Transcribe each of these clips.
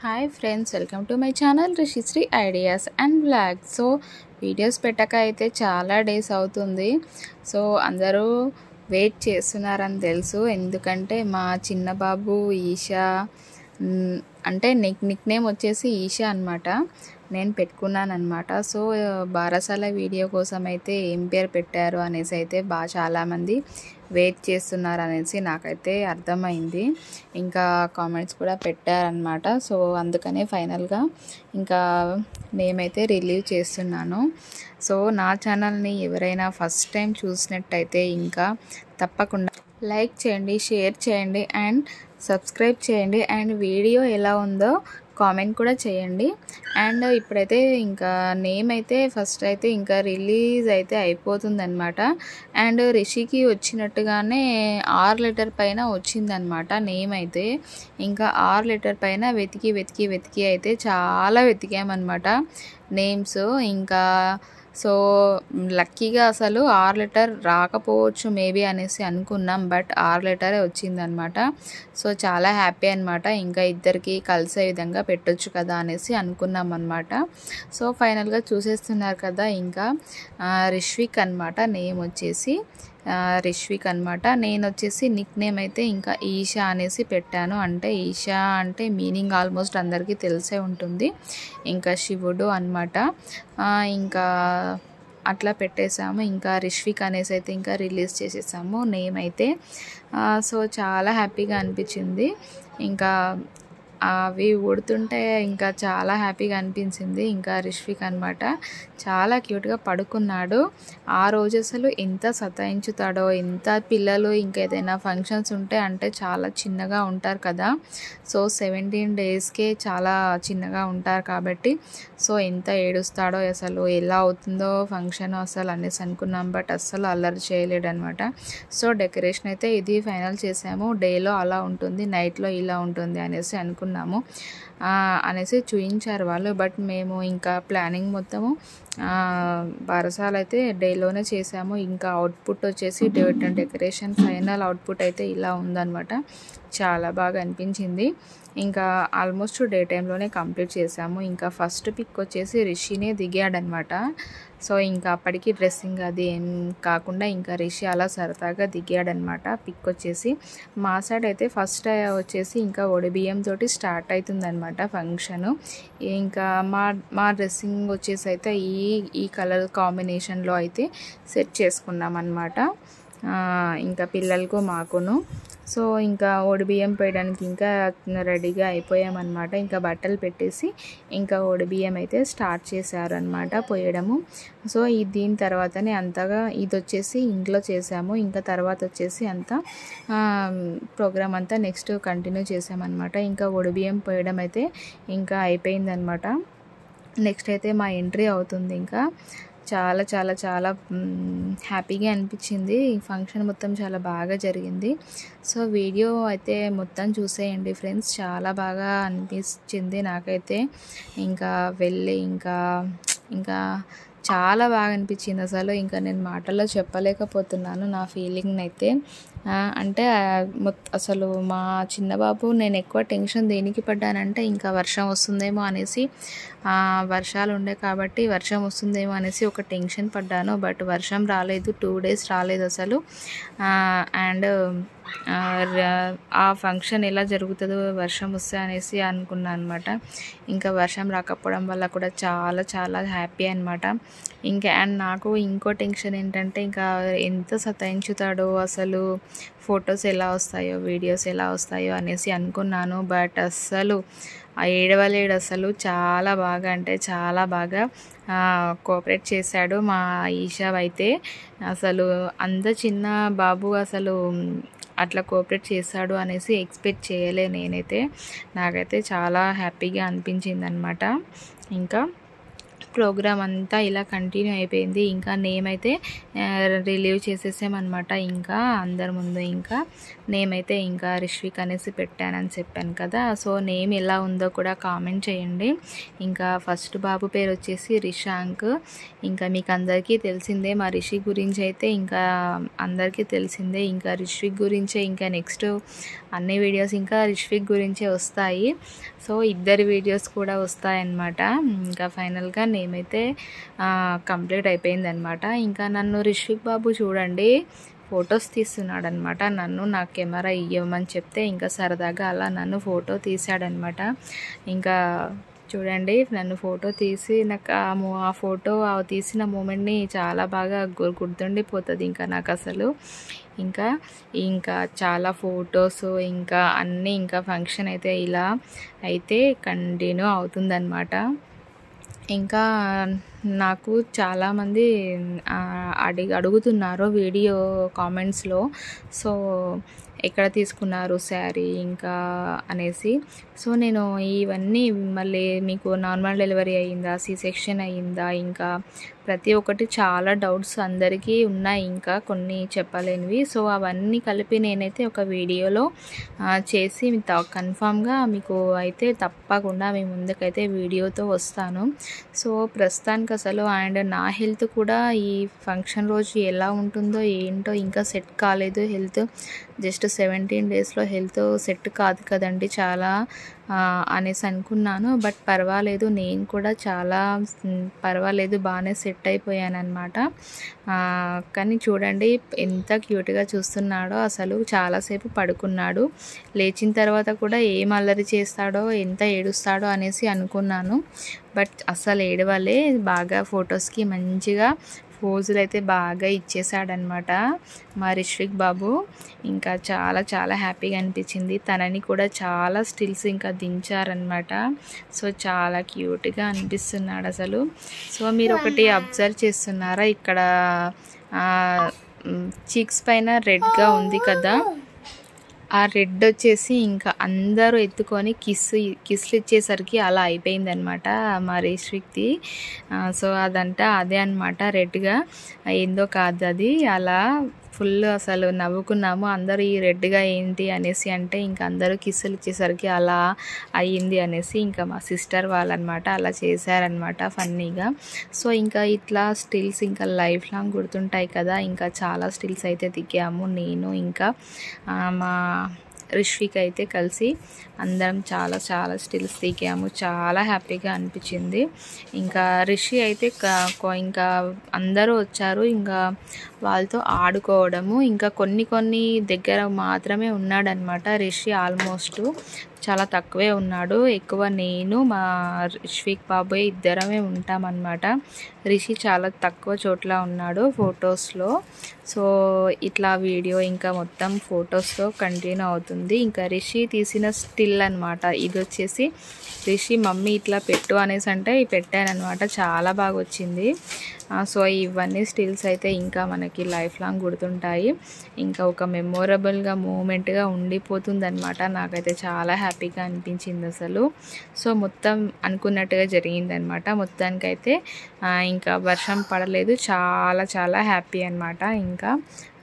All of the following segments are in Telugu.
Hi friends, welcome to my channel Rishishri ideas and blogs. So videos పెట్టక అయితే చాలా డేస్ అవుతుంది. సో అందరూ వెయిట్ చేస్తున్నారని తెలుసు, ఎందుకంటే మా చిన్న బాబు ఈషా అంటే నిక్ నేమ్ వచ్చేసి ఈషా అనమాట. నేను పెట్టుకున్నాను అనమాట. సో బారసాల వీడియో కోసం అయితే ఏం పేరు పెట్టారు అనేసి అయితే చాలామంది వెయిట్ చేస్తున్నారు అనేసి నాకైతే అర్థమైంది. ఇంకా కామెంట్స్ కూడా పెట్టారనమాట. సో అందుకనే ఫైనల్గా ఇంకా నేమైతే రిలీవ్ చేస్తున్నాను. సో నా ఛానల్ని ఎవరైనా ఫస్ట్ టైం చూసినట్టయితే ఇంకా తప్పకుండా లైక్ చేయండి, షేర్ చేయండి అండ్ సబ్స్క్రైబ్ చేయండి. అండ్ వీడియో ఎలా ఉందో కామెంట్ కూడా చేయండి. అండ్ ఇప్పుడైతే ఇంకా నేమ్ అయితే ఫస్ట్ అయితే ఇంకా రిలీజ్ అయితే అయిపోతుంది అనమాట. అండ్ రిషికి వచ్చినట్టుగానే 6 లెటర్ పైన వచ్చిందనమాట నేమ్ అయితే. ఇంకా 6 లెటర్ పైన వెతికి అయితే చాలా వెతికామన్నమాట నేమ్స్. ఇంకా సో లక్కీగా అసలు 6 లెటర్ రాకపోవచ్చు మేబీ అనేసి అనుకున్నాం, బట్ 6 లెటరే వచ్చిందనమాట. సో చాలా హ్యాపీ అనమాట. ఇంకా ఇద్దరికి కలిసే విధంగా పెట్టొచ్చు కదా అనేసి అనుకున్నాం అనమాట. సో ఫైనల్గా చూసేస్తున్నారు కదా, ఇంకా రిష్విక్ అనమాట నేమ్ వచ్చేసి. రిష్విక్ అనమాట. నేను వచ్చేసి నిక్ నేమ్ అయితే ఇంకా ఈషా అనేసి పెట్టాను. అంటే ఈషా అంటే మీనింగ్ ఆల్మోస్ట్ అందరికీ తెలిసే ఉంటుంది, ఇంకా శివుడు అనమాట. ఇంకా అట్లా పెట్టేసాము. ఇంకా రిష్విక్ అనేసి అయితే ఇంకా రిలీజ్ చేసేసాము నేమ్ అయితే. సో చాలా హ్యాపీగా అనిపించింది. ఇంకా అవి ఉడుతుంటే ఇంకా చాలా హ్యాపీగా అనిపించింది. ఇంకా రిష్విక్ అనమాట చాలా క్యూట్గా పడుకున్నాడు. ఆ రోజు అసలు ఎంత సతాయించుతాడో, ఎంత పిల్లలు ఇంకా ఏదైనా ఫంక్షన్స్ ఉంటే అంటే చాలా చిన్నగా ఉంటారు కదా. సో 17 డేస్కే చాలా చిన్నగా ఉంటారు కాబట్టి సో ఎంత ఏడుస్తాడో, అసలు ఎలా అవుతుందో ఫంక్షన్ అసలు అనేసి అనుకున్నాం, బట్ అస్సలు అల్లరి చేయలేడు అనమాట. సో డెకరేషన్ అయితే ఇది ఫైనల్ చేసాము. డేలో అలా ఉంటుంది, నైట్లో ఇలా ఉంటుంది అనేసి అనుకున్నాము అనేసి చూపించారు వాళ్ళు. బట్ మేము ఇంకా ప్లానింగ్ మొత్తము బారసాలు అయితే డేలోనే చేసాము. ఇంకా అవుట్పుట్ వచ్చేసి డెకరేషన్ ఫైనల్ అవుట్పుట్ అయితే ఇలా ఉందన్నమాట. చాలా బాగా అనిపించింది. ఇంకా ఆల్మోస్ట్ డే టైంలోనే కంప్లీట్ చేసాము. ఇంకా ఫస్ట్ పిక్ వచ్చేసి రిషినే దిగాడనమాట. సో ఇంకా అప్పటికి డ్రెస్సింగ్ అది ఏం కాకుండా ఇంకా రిషి అలా సరదాగా దిగాడనమాట. పిక్ వచ్చేసి మా సైడ్ అయితే ఫస్ట్ వచ్చేసి ఇంకా ఒడిబియ్యం తోటి స్టార్ట్ అవుతుందన్నమాట ఫంక్షను. ఇంకా మా డ్రెస్సింగ్ వచ్చేసి అయితే ఈ కలర్ కాంబినేషన్లో అయితే సెట్ చేసుకున్నాం అన్నమాట. ఇంకా పిల్లలకు మాకును. సో ఇంకా ఒడిబియ్యం పోయడానికి ఇంకా రెడీగా అయిపోయామన్నమాట. ఇంకా బట్టలు పెట్టేసి ఇంకా ఒడిబియ్యం అయితే స్టార్ట్ చేశారనమాట పోయడము. సో దీని తర్వాతనే అంతగా ఇది వచ్చేసి ఇంట్లో చేసాము. ఇంకా తర్వాత వచ్చేసి అంతా ప్రోగ్రామ్ అంతా నెక్స్ట్ కంటిన్యూ చేసామన్నమాట. ఇంకా ఒడిబియ్యం పోయడం అయితే ఇంకా అయిపోయిందనమాట. నెక్స్ట్ అయితే మా ఎంట్రీ అవుతుంది. ఇంకా చాలా చాలా చాలా హ్యాపీగా అనిపించింది. ఈ ఫంక్షన్ మొత్తం చాలా బాగా జరిగింది. సో వీడియో అయితే మొత్తం చూసేయండి ఫ్రెండ్స్, చాలా బాగా అనిపించింది నాకైతే. ఇంకా వెళ్ళి ఇంకా చాలా బాగా అనిపించింది అసలు. ఇంకా నేను మాటల్లో చెప్పలేకపోతున్నాను నా ఫీలింగ్ని అయితే. అంటే అసలు మా చిన్నబాబు నేను ఎక్కువ టెన్షన్ దేనికి పడ్డానంటే ఇంకా వర్షం వస్తుందేమో అనేసి. వర్షాలు ఉండే కాబట్టి వర్షం వస్తుందేమో అనేసి ఒక టెన్షన్ పడ్డాను, బట్ వర్షం రాలేదు. 2 డేస్ రాలేదు అసలు. అండ్ ఆ ఫంక్షన్ ఎలా జరుగుతుందో వర్షం వస్తే అనేసి అనుకున్నాను అనమాట. ఇంకా వర్షం రాకపోవడం వల్ల కూడా చాలా చాలా హ్యాపీ అనమాట. ఇంకా అండ్ నాకు ఇంకో టెన్షన్ ఏంటంటే ఇంకా ఎంత సతాయించుతాడో అసలు, ఫొటోస్ ఎలా వస్తాయో, వీడియోస్ ఎలా వస్తాయో అనేసి అనుకున్నాను, బట్ అస్సలు ఏడవలేడు అసలు. చాలా బాగా అంటే చాలా బాగా కోఆపరేట్ చేశాడు మా ఈషా అయితే. అసలు అంత చిన్న బాబు అసలు అట్లా కోఆపరేట్ చేశాడు అనేసి ఎక్స్పెక్ట్ చేయలే నేనైతే. నాకైతే చాలా హ్యాపీగా అనిపించింది అనమాట. ఇంకా ప్రోగ్రామ్ అంతా ఇలా కంటిన్యూ అయిపోయింది. ఇంకా నేమ్ అయితే రిలీవ్ చేసేసామన్నమాట. ఇంకా అందరి ముందు ఇంకా నేమ్ అయితే ఇంకా రిష్విక్ అనేసి పెట్టానని చెప్పాను కదా. సో నేమ్ ఎలా ఉందో కూడా కామెంట్ చేయండి. ఇంకా ఫస్ట్ బాబు పేరు వచ్చేసి రిషాంక్. ఇంకా మీకు అందరికీ తెలిసిందే మా రిషి గురించి అయితే, ఇంకా అందరికీ తెలిసిందే. ఇంకా రిష్విక్ గురించే ఇంకా నెక్స్ట్ అన్ని వీడియోస్ ఇంకా రిష్విక్ గురించే వస్తాయి. సో ఇద్దరి వీడియోస్ కూడా వస్తాయన్నమాట. ఇంకా ఫైనల్గా నేమైతే కంప్లీట్ అయిపోయిందనమాట. ఇంకా నన్ను రిష్విక్ బాబు చూడండి ఫొటోస్ తీస్తున్నాడనమాట. నన్ను నా కెమెరా ఇవ్వమని చెప్తే ఇంకా సరదాగా అలా నన్ను ఫోటో తీసాడనమాట. ఇంకా చూడండి నన్ను ఫోటో తీసి నాకు ఆ ఫోటో తీసిన మూమెంట్ని చాలా బాగా గుర్తుండిపోతుంది ఇంకా నాకు అసలు. ఇంకా చాలా ఫొటోస్ ఇంకా అన్నీ ఇంకా ఫంక్షన్ అయితే ఇలా అయితే కంటిన్యూ అవుతుందన్నమాట. ఇంకా నాకు చాలామంది అడుగుతున్నారు వీడియో కామెంట్స్లో, సో ఎక్కడ తీసుకున్నారు శారీ ఇంకా అనేసి. సో నేను ఇవన్నీ మళ్ళీ మీకు నార్మల్ డెలివరీ అయ్యిందా, సి సెక్షన్ అయ్యిందా, ఇంకా ప్రతి ఒక్కటి చాలా డౌట్స్ అందరికీ ఉన్నాయి, ఇంకా కొన్ని చెప్పలేనివి. సో అవన్నీ కలిపి నేనైతే ఒక వీడియోలో చేసి కన్ఫామ్గా మీకు అయితే తప్పకుండా మీ ముందుకైతే వీడియోతో వస్తాను. సో ప్రస్తుతానికి అసలు అండ్ నా హెల్త్ కూడా ఈ ఫంక్షన్ రోజు ఎలా ఉంటుందో ఏంటో ఇంకా సెట్ కాలేదు. హెల్త్ జస్ట్ 17 డేస్లో హెల్త్ సెట్ కాదు కదండి చాలా అనేసి అనుకున్నాను. బట్ పర్వాలేదు, నేను కూడా చాలా పర్వాలేదు, బాగానే సెట్ అయిపోయాను అనమాట. కానీ చూడండి ఎంత క్యూట్గా చూస్తున్నాడో, అసలు చాలాసేపు పడుకున్నాడు. లేచిన తర్వాత కూడా ఏం అల్లరి చేస్తాడో, ఎంత ఏడుస్తాడో అనేసి అనుకున్నాను. బట్ అసలు ఏడవలే, బాగా ఫొటోస్కి మంచిగా పోజులు అయితే బాగా ఇచ్చేసాడనమాట మా రిష్విక్ బాబు. ఇంకా చాలా చాలా హ్యాపీగా అనిపించింది. తనని కూడా చాలా స్టిల్స్ ఇంకా దించారనమాట. సో చాలా క్యూట్గా అనిపిస్తున్నాడు అసలు. సో మీరు ఒకటి అబ్జర్వ్ చేస్తున్నారా, ఇక్కడ చీక్స్ పైన రెడ్గా ఉంది కదా, ఆ రెడ్ వచ్చేసి ఇంకా అందరూ ఎత్తుకొని కిస్లు ఇచ్చేసరికి అలా అయిపోయిందనమాట మా రిష్విక్ది. సో అదే అనమాట రెడ్గా, ఏందో కాదు అది, అలా ఫుల్ అసలు నవ్వుకున్నాము అందరూ. ఈ రెడ్గా ఏంటి అనేసి అంటే ఇంకా అందరూ కిస్సులు ఇచ్చేసరికి అలా అయ్యింది అనేసి ఇంకా మా సిస్టర్ వాళ్ళనమాట అలా చేశారనమాట ఫన్నీగా. సో ఇంకా ఇట్లా స్టిల్స్ ఇంకా లైఫ్ లాంగ్ గుర్తుంటాయి కదా. ఇంకా చాలా స్టిల్స్ అయితే దిగాము, నేను ఇంకా మా రిష్విక్ అయితే కలిసి అందరం చాలా చాలా స్టిల్స్ దిగాము. చాలా హ్యాపీగా అనిపించింది. ఇంకా రిషి అయితే ఇంకా అందరూ వచ్చారు, ఇంకా వాళ్ళతో ఆడుకోవడము. ఇంకా కొన్ని దగ్గర మాత్రమే ఉన్నాడనమాట రిషి, ఆల్మోస్ట్ చాలా తక్కువే ఉన్నాడు. ఎక్కువ నేను మా రిష్విక్ బాబోయ్ ఇద్దరమే ఉంటామన్నమాట. రిషి చాలా తక్కువ చోట్ల ఉన్నాడు ఫొటోస్లో. సో ఇట్లా వీడియో ఇంకా మొత్తం ఫొటోస్లో కంటిన్యూ అవుతుంది. ఇంకా రిషి తీసిన స్టిల్ అనమాట ఇది వచ్చేసి. రిషి మమ్మీ ఇట్లా పెట్టు అనేసి అంటే పెట్టానమాట, చాలా బాగా వచ్చింది. సో ఇవన్నీ స్టిల్స్ అయితే ఇంకా మనకి లైఫ్ లాంగ్ గుర్తుంటాయి, ఇంకా ఒక మెమొరబుల్గా మూమెంట్గా ఉండిపోతుంది అనమాట. నాకైతే చాలా హ్యాపీగా అనిపించింది అసలు. సో మొత్తం అనుకున్నట్టుగా జరిగిందనమాట. మొత్తానికైతే ఇంకా వర్షం పడలేదు, చాలా చాలా హ్యాపీ అనమాట. ఇంకా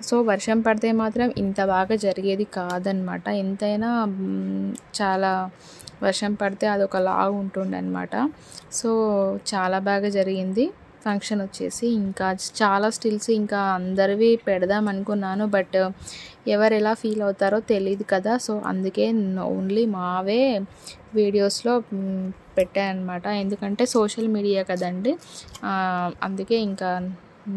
సో వర్షం పడితే మాత్రం ఇంత బాగా జరిగేది కాదనమాట. ఎంతైనా చాలా వర్షం పడితే అదొక లాగా ఉంటుండే అనమాట. సో చాలా బాగా జరిగింది ఫంక్షన్ వచ్చేసి. ఇంకా చాలా స్టిల్స్ ఇంకా అందరివి పెడదాం అనుకున్నాను, బట్ ఎవరు ఎలా ఫీల్ అవుతారో తెలియదు కదా. సో అందుకే ఓన్లీ మావే వీడియోస్లో పెట్టానమాట. ఎందుకంటే సోషల్ మీడియా కదండి, అందుకే ఇంకా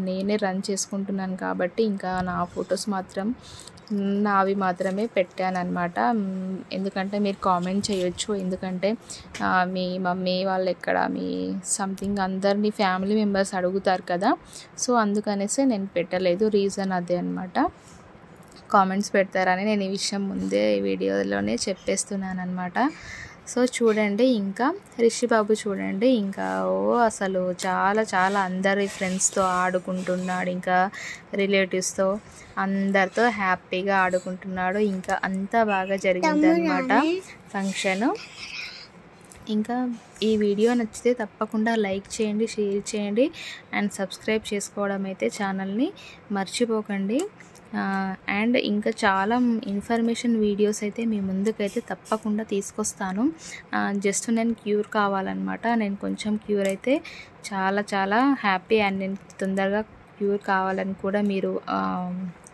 నేనే రన్ చేసుకుంటున్నాను కాబట్టి ఇంకా నా ఫొటోస్ మాత్రం నావి మాత్రమే పెట్టానన్నమాట. ఎందుకంటే మీరు కామెంట్ చేయొచ్చు, ఎందుకంటే మీ మమ్మీ వాళ్ళు ఎక్కడ, మీ సంథింగ్ అందరినీ ఫ్యామిలీ మెంబర్స్ అడుగుతారు కదా. సో అందుకనేసి నేను పెట్టలేదు, రీజన్ అదే అనమాట. కామెంట్స్ పెడతారని నేను ఈ విషయం ముందే వీడియోలోనే చెప్పేస్తున్నాను అనమాట. సో చూడండి ఇంకా రిషి బాబు చూడండి, ఇంకా అసలు చాలా చాలా అందరి ఫ్రెండ్స్తో ఆడుకుంటున్నాడు, ఇంకా రిలేటివ్స్తో అందరితో హ్యాపీగా ఆడుకుంటున్నాడు. ఇంకా అంతా బాగా జరిగిందనమాట ఫంక్షను. ఇంకా ఈ వీడియో నచ్చితే తప్పకుండా లైక్ చేయండి, షేర్ చేయండి అండ్ సబ్స్క్రైబ్ చేసుకోవడం అయితే ఛానల్ని మర్చిపోకండి. అండ్ ఇంకా చాలా ఇన్ఫర్మేషన్ వీడియోస్ అయితే మీ ముందుకైతే తప్పకుండా తీసుకొస్తాను. జస్ట్ నేను క్యూర్ కావాలన్నమాట. నేను కొంచెం క్యూర్ అయితే చాలా చాలా హ్యాపీ అండ్ నేను తొందరగా ప్యూర్ కావాలని కూడా మీరు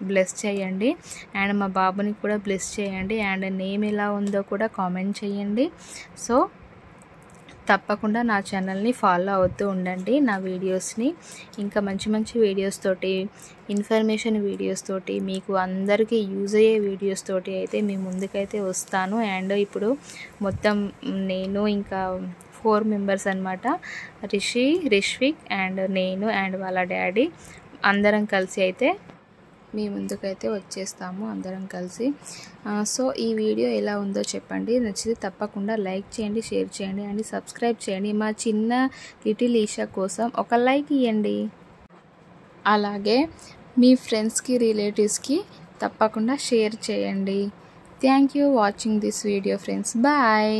బ్లెస్ చేయండి. అండ్ మా బాబుని కూడా బ్లెస్ చేయండి. అండ్ నేమ్ ఎలా ఉందో కూడా కామెంట్ చేయండి. సో తప్పకుండా నా ఛానల్ని ఫాలో అవుతూ ఉండండి, నా వీడియోస్ని. ఇంకా మంచి మంచి వీడియోస్ తోటి, ఇన్ఫర్మేషన్ వీడియోస్ తోటి, మీకు అందరికీ యూజ్ అయ్యే వీడియోస్ తోటి అయితే మీ ముందుకైతే వస్తాను. అండ్ ఇప్పుడు మొత్తం నేను ఇంకా 4 మెంబర్స్ అనమాట. రిషి, రిష్విక్ అండ్ నేను అండ్ వాళ్ళ డాడీ అందరం కలిసి అయితే మీ ముందుకైతే వచ్చేస్తాము, అందరం కలిసి. సో ఈ వీడియో ఎలా ఉందో చెప్పండి. నచ్చితే తప్పకుండా లైక్ చేయండి, షేర్ చేయండి అండ్ సబ్స్క్రైబ్ చేయండి. మా చిన్న లిటిల్ ఈషా కోసం ఒక లైక్ ఇవ్వండి. అలాగే మీ ఫ్రెండ్స్కి, రిలేటివ్స్కి తప్పకుండా షేర్ చేయండి. Thank you watching this video friends. Bye.